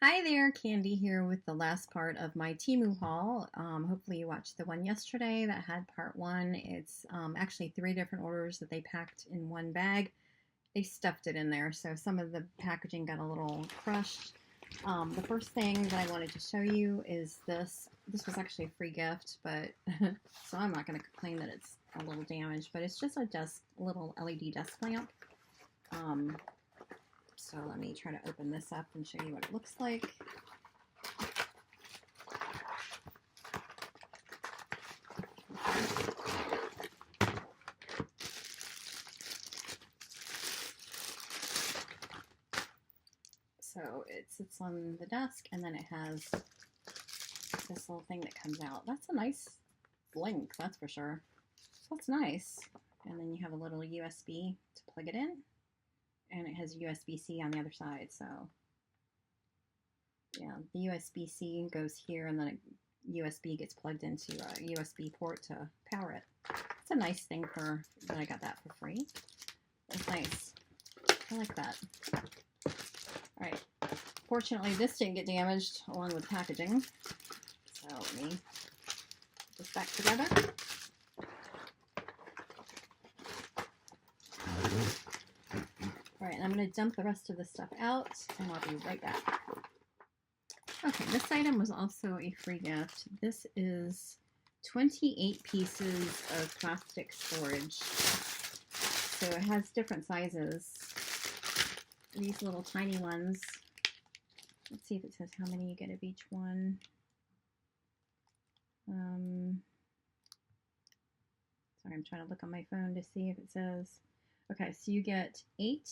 Hi there, Candy here with the last part of my Temu haul. Hopefully you watched the one yesterday that had part one. It's actually three different orders that they packed in one bag. They stuffed it in there, so some of the packaging got a little crushed. The first thing that I wanted to show you is this. This was actually a free gift, but so I'm not going to complain that it's a little damaged, but it's just a little LED desk lamp. So let me try to open this up and show you what it looks like. So it sits on the desk and then it has this little thing that comes out. That's a nice length, that's for sure. So that's nice. And then you have a little USB to plug it in. And it has USB-C on the other side, so yeah, the USB-C goes here and then USB gets plugged into a USB port to power it. It's a nice thing that I got that for free. It's nice. I like that. Alright, fortunately this didn't get damaged along with packaging, so let me put this back together. Alright, I'm going to dump the rest of the stuff out, and I'll be right back. Okay, this item was also a free gift. This is 28 pieces of plastic storage. So it has different sizes. These little tiny ones. Let's see if it says how many you get of each one. Sorry, I'm trying to look on my phone to see if it says. Okay, so you get 8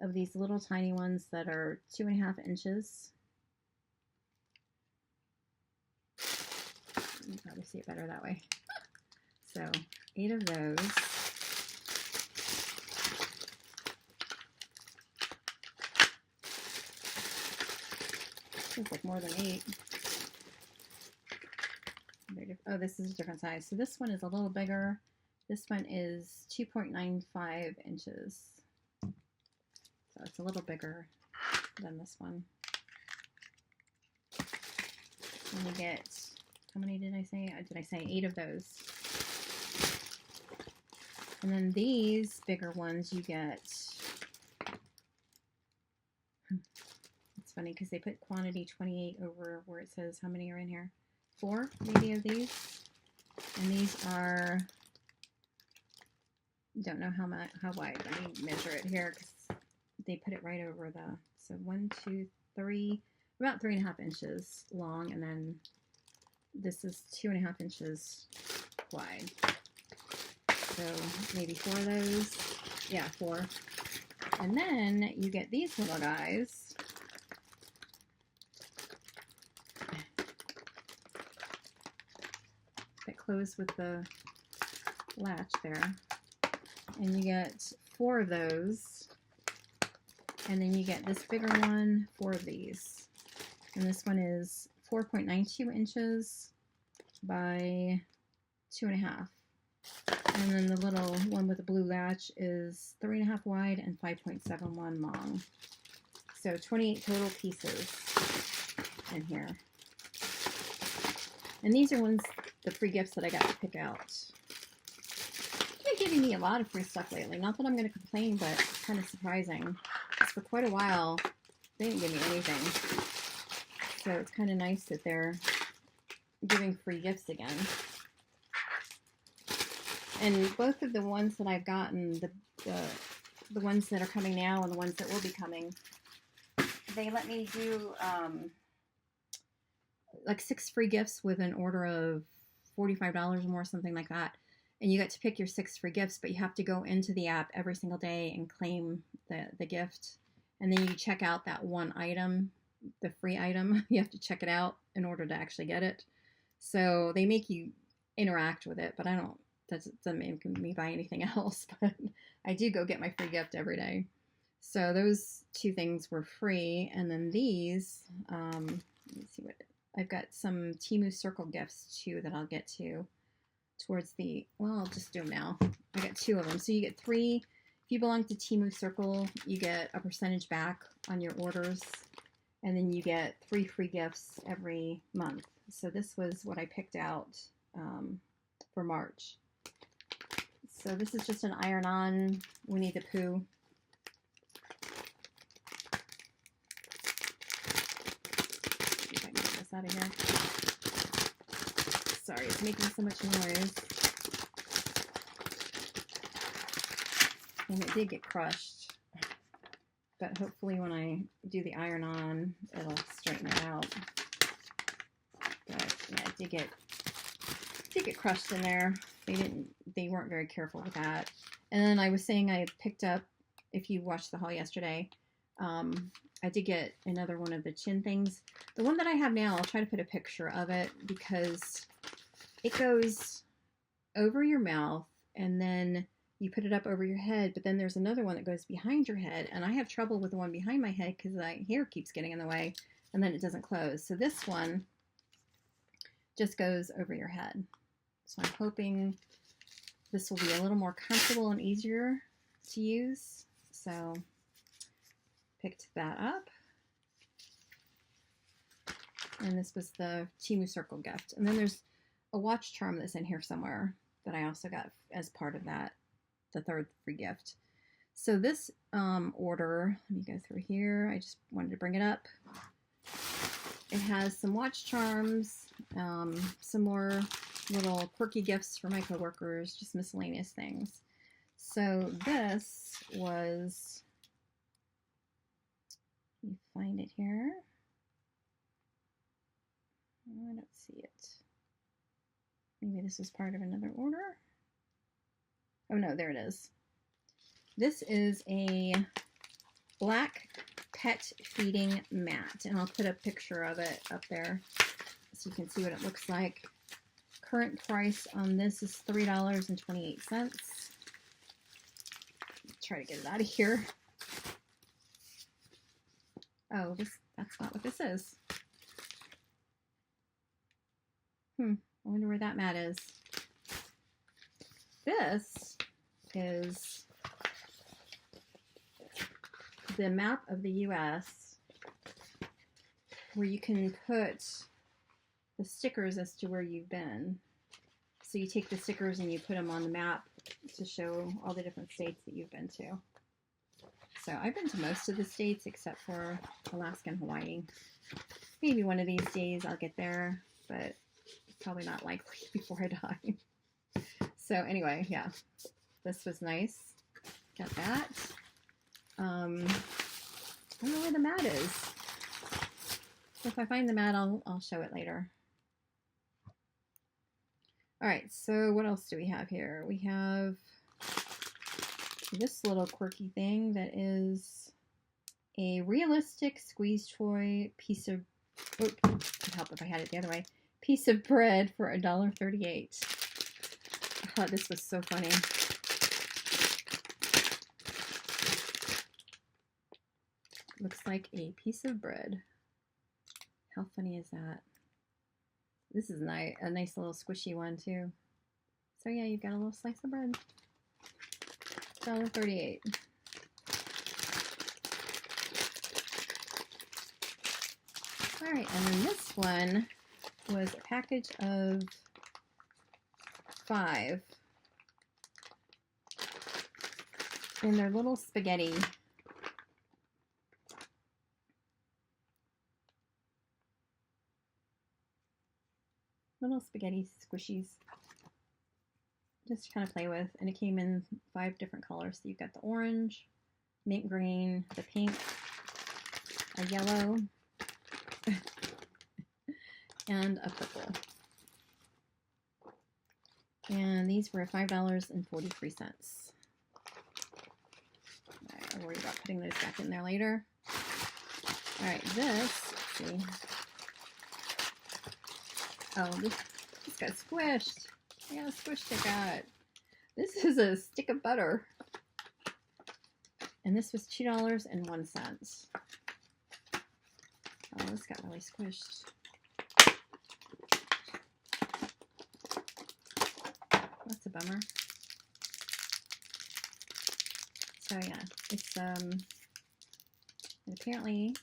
of these little tiny ones that are 2.5 inches. You can probably see it better that way. So 8 of those. Feels like more than 8. Oh, this is a different size. So this one is a little bigger. This one is 2.95 inches. So it's a little bigger than this one. And you get, how many did I say? Did I say 8 of those? And then these bigger ones you get, it's funny because they put quantity 28 over where it says how many are in here. 4 maybe of these. And these are, don't know how wide. Let me measure it here because they put it right over the, so 1, 2, 3, about 3.5 inches long, and then this is 2.5 inches wide. So maybe 4 of those. Yeah, 4. And then you get these little guys. That close with the latch there. And you get 4 of those. And then you get this bigger one, 4 of these. And this one is 4.92 inches by 2.5. And then the little one with the blue latch is 3.5 wide and 5.71 long. So 28 total pieces in here. And these are ones, the free gifts that I got to pick out. They're giving me a lot of free stuff lately. Not that I'm going to complain, but it's kind of surprising. For quite a while, they didn't give me anything. So it's kind of nice that they're giving free gifts again. And both of the ones that I've gotten, the ones that are coming now and the ones that will be coming, they let me do like 6 free gifts with an order of $45 or more, something like that. And you get to pick your 6 free gifts, but you have to go into the app every single day and claim the gift. And then you check out that one item, the free item. You have to check it out in order to actually get it. So they make you interact with it, but that doesn't make me buy anything else. But I do go get my free gift every day. So those 2 things were free. And then these, let me see what, I've got some Temu Circle gifts too that I'll get to towards the, well, I'll just do them now. I got 2 of them. So you get 3. If you belong to Temu Circle, you get a percentage back on your orders. and then you get 3 free gifts every month. So this was what I picked out for March. So this is just an iron-on Winnie the Pooh. See if I can get this out of here. Sorry, it's making so much noise. And it did get crushed. But hopefully when I do the iron-on, it'll straighten it out. But yeah, it did get crushed in there. They weren't very careful with that. And then I was saying I picked up, if you watched the haul yesterday, I did get another one of the chin things. The one that I have now, I'll try to put a picture of it because it goes over your mouth and then you put it up over your head, but then there's another one that goes behind your head, and I have trouble with the one behind my head because my hair keeps getting in the way, and then it doesn't close. So this one just goes over your head. So I'm hoping this will be a little more comfortable and easier to use. So picked that up. And this was the Temu Circle gift. And then there's a watch charm that's in here somewhere that I also got as part of that, the 3rd free gift. So this order, let me go through here. I just wanted to bring it up. It has some watch charms, some more little quirky gifts for my coworkers, just miscellaneous things. So this was, let me find it here. I don't see it. Maybe this is part of another order. Oh no, there it is. This is a black pet feeding mat, and I'll put a picture of it up there so you can see what it looks like. Current price on this is $3.28. Try to get it out of here. Oh, that's not what this is. I wonder where that mat is. This is the map of the U.S. where you can put the stickers as to where you've been. So you take the stickers and you put them on the map to show all the different states that you've been to. So I've been to most of the states except for Alaska and Hawaii. Maybe one of these days I'll get there, but probably not likely before I die. So anyway, yeah, this was nice. Got that. I don't know where the mat is. So if I find the mat, I'll show it later. All right, so what else do we have here? We have this little quirky thing that is a realistic squeeze toy piece of, oh, it'd help if I had it the other way, piece of bread for $1.38. I thought this was so funny. Looks like a piece of bread. How funny is that? This is a nice little squishy one too. So yeah, you've got a little slice of bread. $1.38. All right, and then this one was a package of 5. And they're little spaghetti. Little spaghetti squishies. Just to kind of play with. And it came in 5 different colors. So you've got the orange, mint green, the pink, a yellow, and a purple. And these were $5.43. Alright, I'll worry about putting those back in there later. Alright, this, let's see. Oh, this got squished. I got a squish stick out. This is a stick of butter. And this was $2.01. Oh, this got really squished. That's a bummer. So yeah, it's and apparently,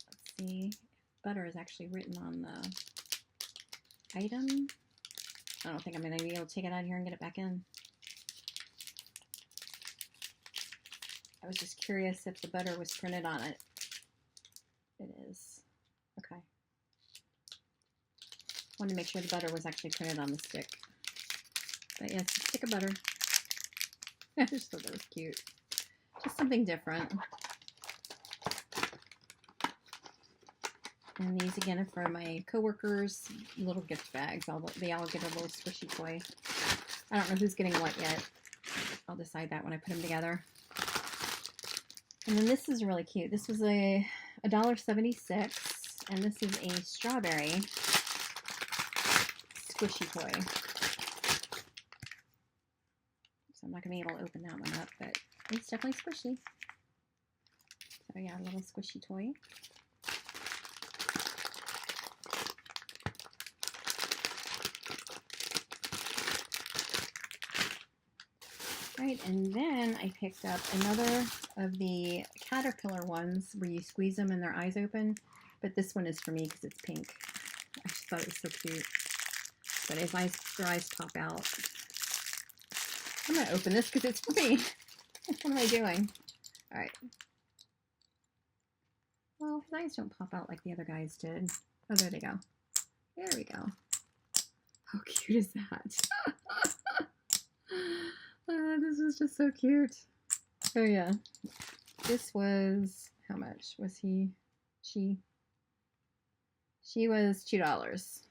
let's see if butter is actually written on the item. I don't think I'm going to be able to take it out of here and get it back in. I was just curious if the butter was printed on it. It is. Okay. Wanted to make sure the butter was actually printed on the stick. But yes, a stick of butter. I just thought that was cute. Just something different. And these again are for my coworkers, little gift bags. They all get a little squishy toy. I don't know who's getting what yet. I'll decide that when I put them together. And then this is really cute. This was a $1.76, and this is a strawberry squishy toy. So I'm not going to be able to open that one up, but it's definitely squishy. So yeah, a little squishy toy. Right, and then I picked up another of the caterpillar ones where you squeeze them and their eyes open, but this one is for me because it's pink. I just thought it was so cute. But their eyes pop out. I'm going to open this because it's for me. What am I doing? All right. Well, his eyes don't pop out like the other guys did. Oh, there they go. There we go. How cute is that? This was just so cute. Oh yeah, this was, how much was he? She was $2.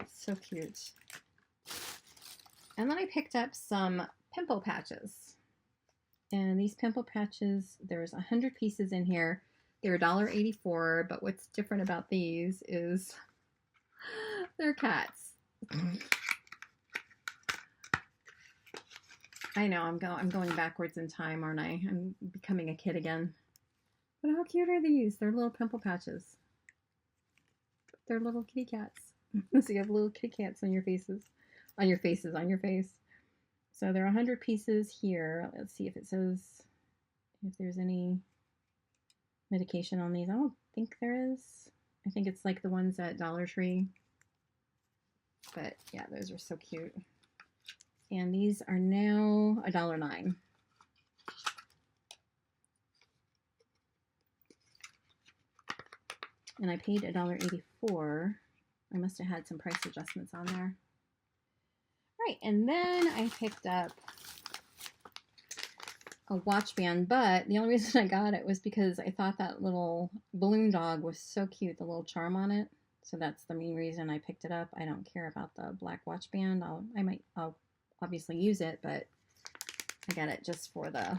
So cute. And then I picked up some pimple patches. And these pimple patches, there's 100 pieces in here. They're $1.84, but what's different about these is they're cats. I know, I'm going backwards in time, aren't I? I'm becoming a kid again. But how cute are these? They're little pimple patches. They're little kitty cats. So you have little kitty cats on your faces. On your face. So there are 100 pieces here. Let's see if it says if there's any medication on these. I don't think there is. I think it's like the ones at Dollar Tree. But yeah, those are so cute. And these are now $1.09. And I paid $1.84. I must have had some price adjustments on there. Right, and then I picked up a watch band, but the only reason I got it was because I thought that little balloon dog was so cute, the little charm on it. So that's the main reason I picked it up. I don't care about the black watch band. I'll obviously use it, but I got it just for the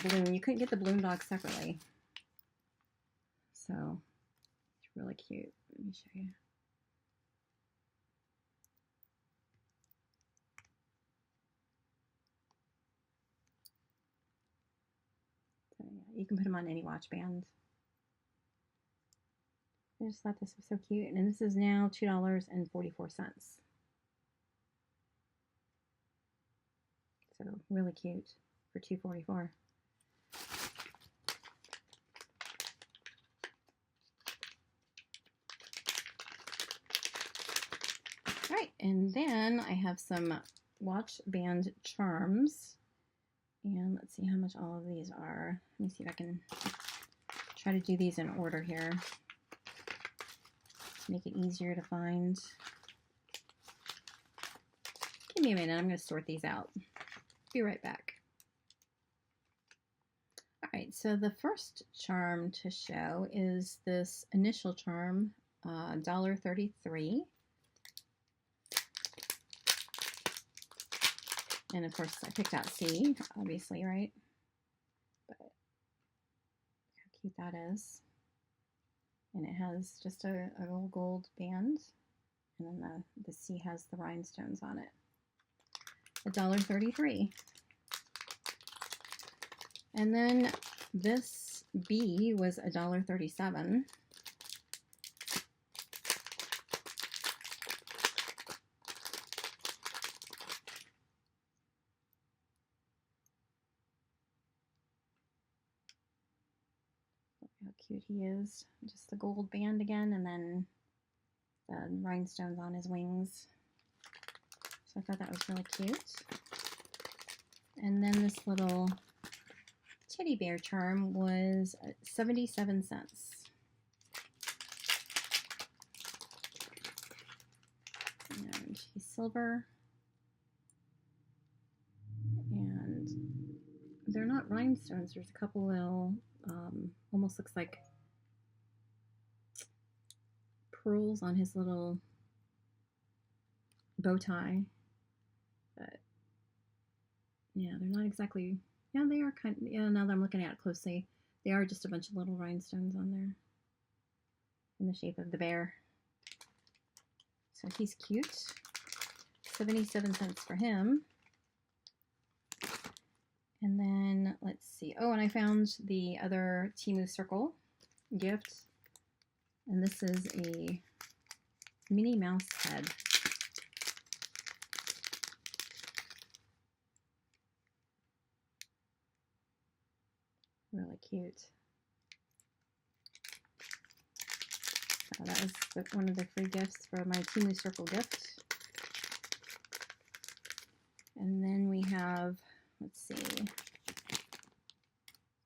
balloon. You couldn't get the balloon dog separately. So it's really cute. Let me show you. So yeah, you can put them on any watch band. I just thought this was so cute. And this is now $2.44. So really cute for $2.44. All right, and then I have some watch band charms. And let's see how much all of these are. Let me see if I can try to do these in order here. Make it easier to find. Give me a minute, I'm going to sort these out. Be right back. All right, so the first charm to show is this initial charm, $1.33. And of course, I picked out C, obviously, right? But how cute that is. And it has just a little gold band. And then the C has the rhinestones on it. $1.33. And then this B was $1.37. how cute he is. Just the gold band again, and then the rhinestones on his wings. So I thought that was really cute. And then this little teddy bear charm was 77 cents. And he's silver. And they're not rhinestones. There's a couple little, almost looks like pearls on his little bow tie. But yeah, they're not exactly, yeah, they are kind of, yeah, now that I'm looking at it closely, they are just a bunch of little rhinestones on there in the shape of the bear. So he's cute. 77 cents for him. And then let's see. Oh, and I found the other Temu circle gift. And this is a Minnie Mouse head. Really cute. So that was one of the free gifts for my Temu circle gift. And then we have, let's see,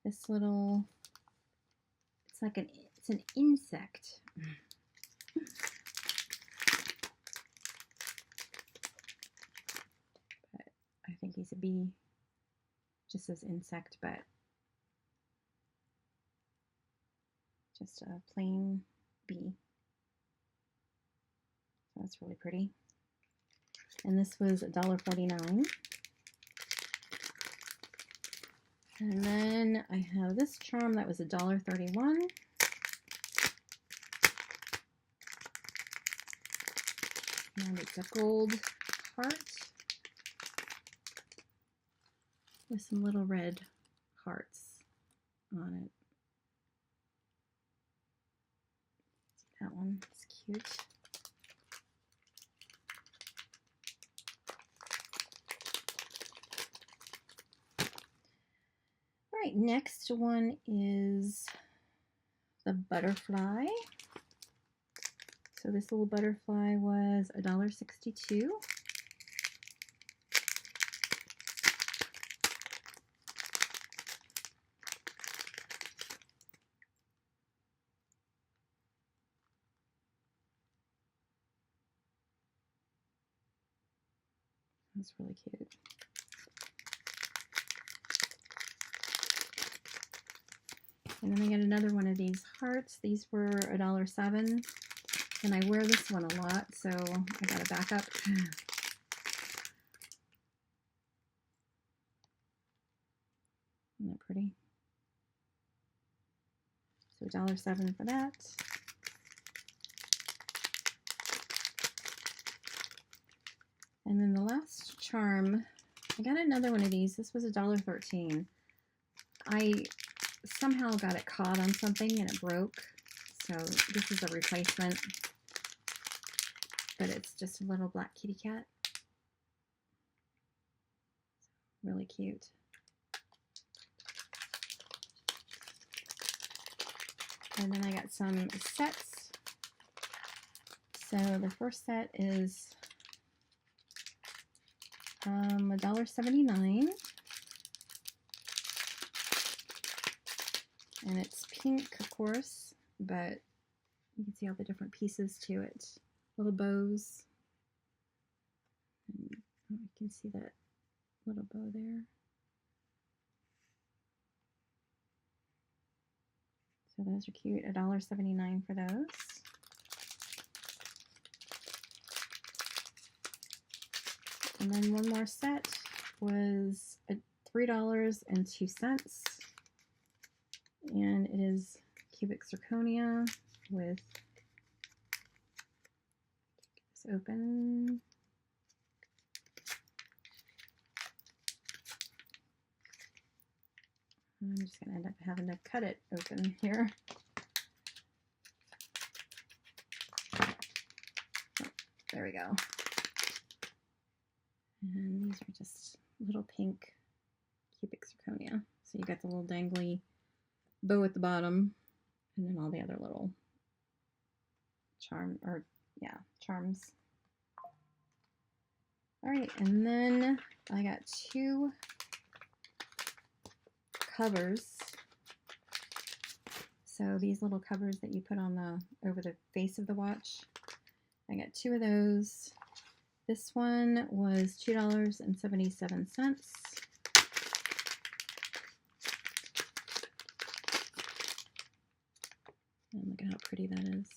this little, it's like it's an insect. But I think he's a bee. Just says insect, but just a plain bee. So that's really pretty. And this was $1.49. And then I have this charm that was $1.31. And it's a gold heart with some little red hearts on it. That one is cute. All right, next one is the butterfly. So this little butterfly was $1.62. That's really cute. And then I got another one of these hearts. These were $1.07. And I wear this one a lot, so I got a backup. Isn't that pretty? So $1.07 for that. And then the last charm, I got another one of these. This was $1.13. I somehow got it caught on something and it broke. So this is a replacement. But it's just a little black kitty cat. Really cute. And then I got some sets. So the first set is $1.79. And it's pink, of course, but you can see all the different pieces to it. Little bows. And you can see that little bow there. So those are cute. $1.79 for those. And then one more set was $3.02. And it is cubic zirconia with, it's open. I'm just going to end up having to cut it open here. Oh, there we go. And these are just little pink cubic zirconia. So you got the little dangly bow at the bottom And then all the other little charms. All right, and then I got 2 covers. So these little covers that you put on over the face of the watch. I got 2 of those. This one was $2.77. And look at how pretty that is.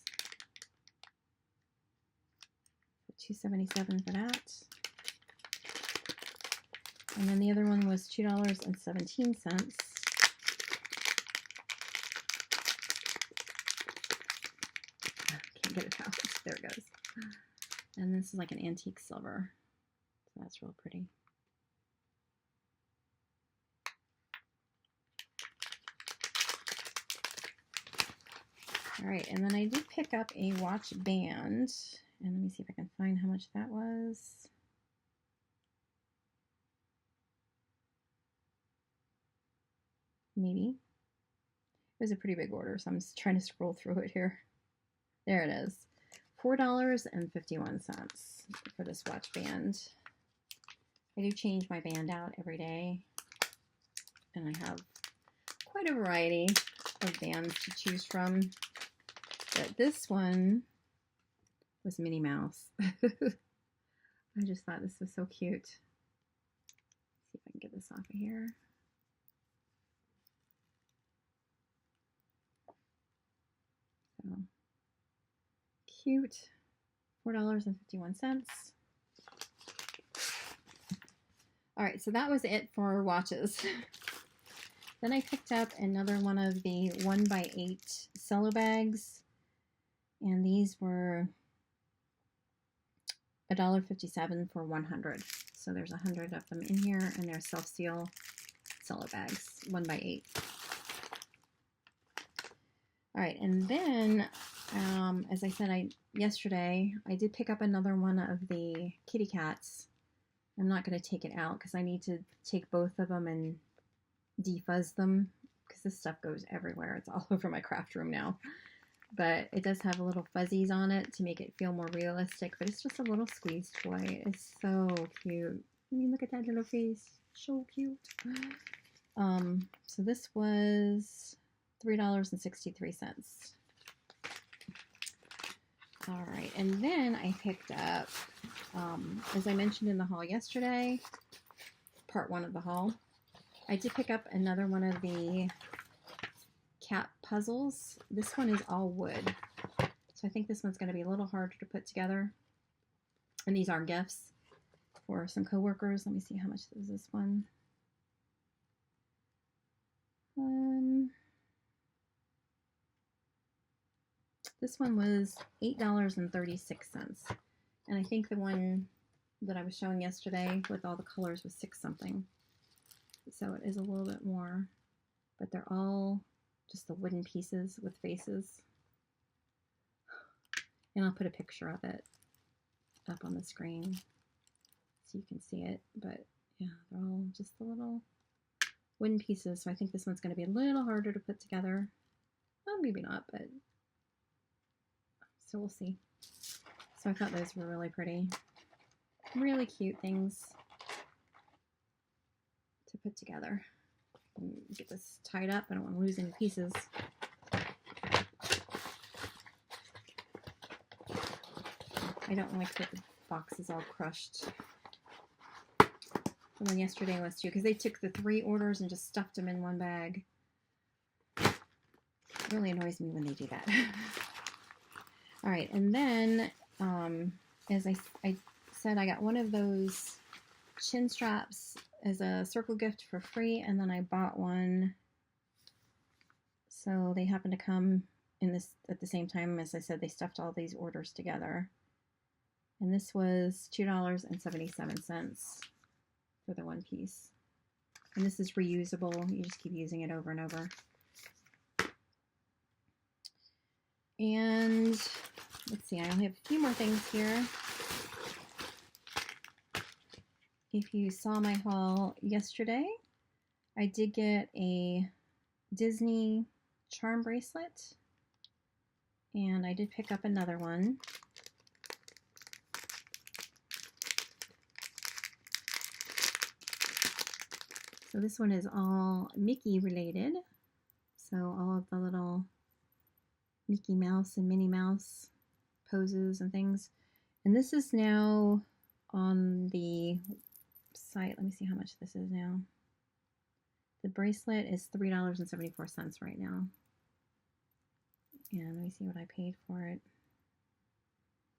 $2.77 for that. And then the other one was $2.17. Can't get it out. There it goes. And this is like an antique silver. So that's real pretty. All right, and then I did pick up a watch band. And let me see if I can find how much that was. Maybe. It was a pretty big order, so I'm just trying to scroll through it here. There it is. $4.51 for this watch band. I do change my band out every day, and I have quite a variety of bands to choose from. But this one was Minnie Mouse. I just thought this was so cute. Let's see if I can get this off of here. So cute. $4.51. All right, so that was it for watches. Then I picked up another one of the 1x8 cello bags, and these were $1.57 for 100. So there's 100 of them in here, and they're self-seal cello bags, 1x8. All right, and then, as I said yesterday, I did pick up another one of the kitty cats. I'm not going to take it out because I need to take both of them and defuzz them because this stuff goes everywhere. It's all over my craft room now. But it does have little fuzzies on it to make it feel more realistic, but it's just a little squeeze toy. It's so cute. I mean, look at that little face. So cute. So this was $3.63. All right, and then I picked up, as I mentioned in the haul yesterday, part 1 of the haul, I did pick up another one of the cat puzzles. This one is all wood, so I think this one's going to be a little harder to put together. And these are gifts for some coworkers. Let me see how much is this one. This one was $8.36, and I think the one that I was showing yesterday with all the colors was $6 something. So it is a little bit more, but they're all just the wooden pieces with faces. And I'll put a picture of it up on the screen so you can see it. But yeah, they're all just the little wooden pieces. So I think this one's going to be a little harder to put together. Well, maybe not, but so we'll see. So I thought those were really pretty. Really cute things to put together. Get this tied up. I don't want to lose any pieces. I don't like that the box is all crushed. The one yesterday was too, because they took the 3 orders and just stuffed them in one bag. It really annoys me when they do that. All right, and then as I said, I got one of those chin straps as a circle gift for free, and then I bought one. So they happened to come in this at the same time. As I said, they stuffed all these orders together. And this was $2.77 for the one piece. And this is reusable. You just keep using it over and over. And let's see, I only have a few more things here. If you saw my haul yesterday, I did get a Disney charm bracelet. And I did pick up another one. So this one is all Mickey related. So all of the little Mickey Mouse and Minnie Mouse poses and things. And this is now on the site. Let me see how much this is now. The bracelet is $3.74 right now. And let me see what I paid for it.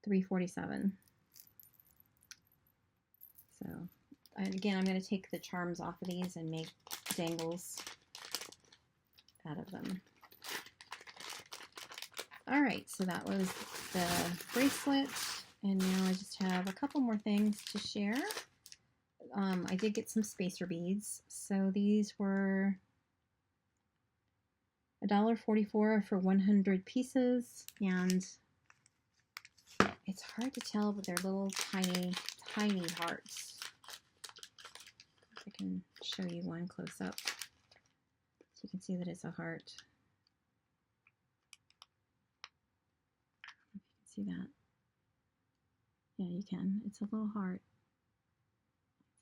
$3.47. So, and again, I'm going to take the charms off of these and make dangles out of them. All right, so that was the bracelet, and now I just have a couple more things to share. I did get some spacer beads. So these were $1.44 for 100 pieces, and it's hard to tell, but they're little tiny, tiny hearts. I can show you one close up so you can see that it's a heart. If you can see that. Yeah, you can. It's a little heart.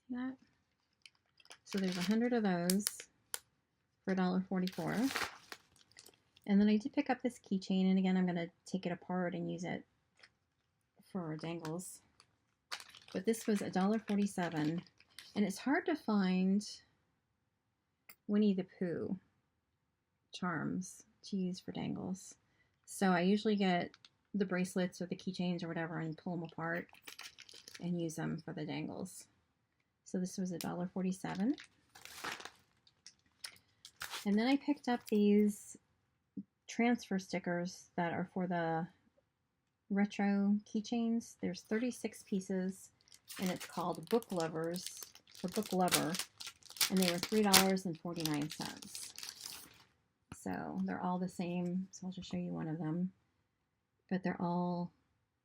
See that? So there's 100 of those for $1.44. And then I did pick up this keychain, and again, I'm going to take it apart and use it for dangles. But this was $1.47, and it's hard to find Winnie the Pooh charms to use for dangles. So I usually get the bracelets or the keychains or whatever and pull them apart and use them for the dangles. So this was $1.47. And then I picked up these transfer stickers that are for the retro keychains. There's 36 pieces, and it's called Book Lovers, or Book Lover, and they were $3.49. So they're all the same. So I'll just show you one of them. But they're all,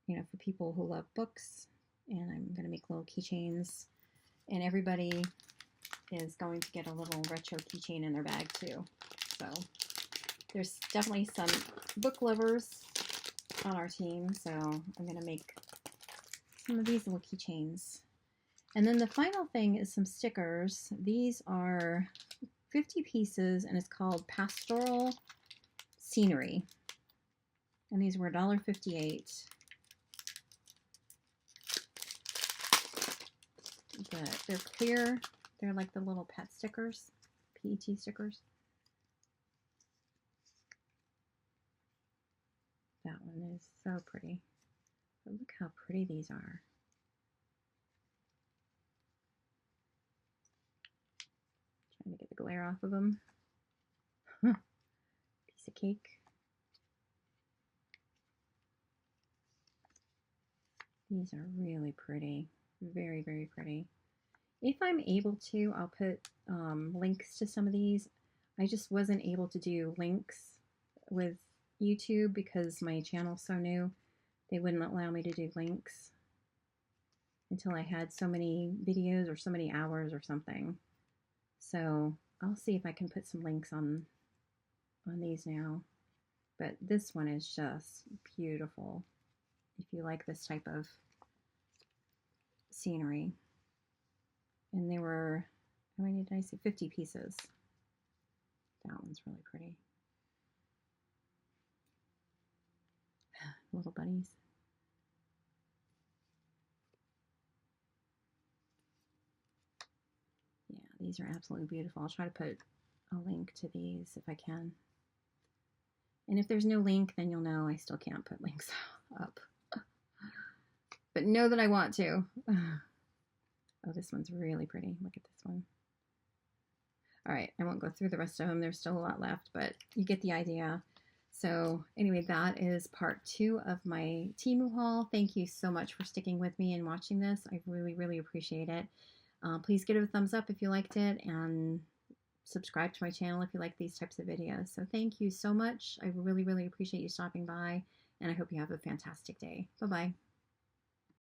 you know, for people who love books, and I'm going to make little keychains, and everybody is going to get a little retro keychain in their bag too. So there's definitely some book lovers on our team, so I'm going to make some of these little keychains. And then the final thing is some stickers. These are 50 pieces, and it's called Pastoral Scenery. And these were $1.58. But they're clear. They're like the little pet stickers, PET stickers. That one is so pretty. But look how pretty these are. Trying to get the glare off of them. Piece of cake. These are really pretty. Very, very pretty. If I'm able to, I'll put links to some of these. I just wasn't able to do links with YouTube because my channel's so new. They wouldn't allow me to do links until I had so many videos or so many hours or something. So I'll see if I can put some links on these now. But this one is just beautiful if you like this type of scenery. And there were, how many did I say? 50 pieces. That one's really pretty. Little bunnies. Yeah, these are absolutely beautiful. I'll try to put a link to these if I can. And if there's no link, then you'll know I still can't put links up. But know that I want to. Oh, this one's really pretty. Look at this one. All right, I won't go through the rest of them. There's still a lot left, but you get the idea. So anyway, that is part 2 of my Temu haul. Thank you so much for sticking with me and watching this. I really, really appreciate it. Please give it a thumbs up if you liked it, and subscribe to my channel if you like these types of videos. So thank you so much. I really, really appreciate you stopping by, and I hope you have a fantastic day. Bye-bye.